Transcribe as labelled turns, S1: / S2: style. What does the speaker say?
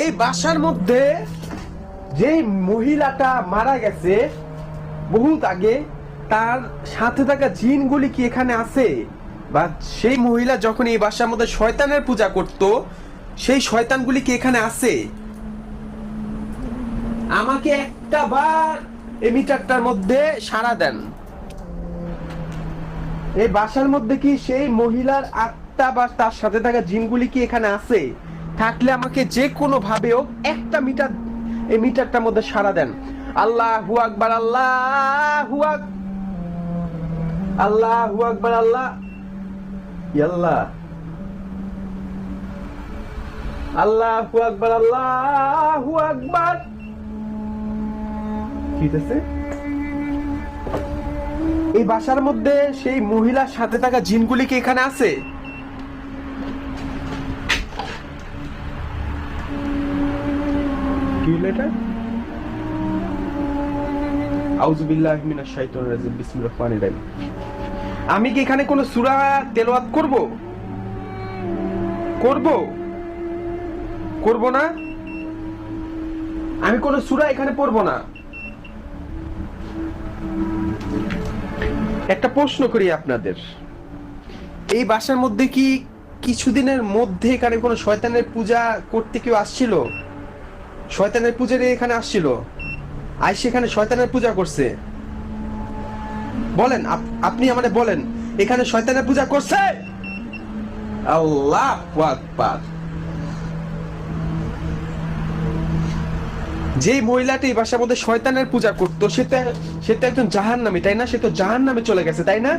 S1: এই বাসার মধ্যে যে মহিলাটা মারা গেছে বহুত আগে, তার সাথে থাকা জিনগুলি কি এখানে আছে? বা সেই মহিলা যখন এই বাসার মধ্যে শয়তানের পূজা করত, সেই শয়তানগুলি কি এখানে আছে? আমাকে একটা বার এই মিটারটার মধ্যে সাড়া দেন। এই বাসার মধ্যে কি সেই মহিলার আত্মা বা তার সাথে থাকা জিনগুলি কি এখানে আছে? থাকলে আমাকে যে কোনো ভাবে হোক একটা মিটার, এই মিটারটার মধ্যে সাড়া দেন। আল্লাহু আকবার, আল্লাহু আকবার, আল্লাহু আকবার, আল্লাহ ইয়াল্লাহ, আল্লাহু আকবার, আল্লাহু আকবার। কি হইতেছে? এই বাসার মধ্যে সেই মহিলার সাথে থাকা জিনগুলি কি এখানে আছে? কি হলো এটা? আউযু বিল্লাহি মিনাশ শাইতানির রাজিম, বিসমিল্লাহির রহমানির রহিম। আমি কি এখানে কোন সূরা তেলাওয়াত করব? করব না? আমি কোন সূরা এখানে পড়ব না। একটা প্রশ্ন করি আপনাদের, এই বাসার মধ্যে কি কিছুদিনের মধ্যে এখানে কোনো শয়তানের পূজা করতে কেউ আসছিল? শয়তানের পূজারী এখানে আসছিল, আই সেখানে শয়তানের পূজা করছে? বলেন, আপনি আমাকে বলেন, এখানে শয়তানের পূজা করছে? আল্লাহু আকবার। যে মহিলাটি এই বাসার মধ্যে শয়তানের পূজা করতো, সে তো একজন জাহান্নামী, তাই না? সে তো জাহান্নামে চলে গেছে, তাই না?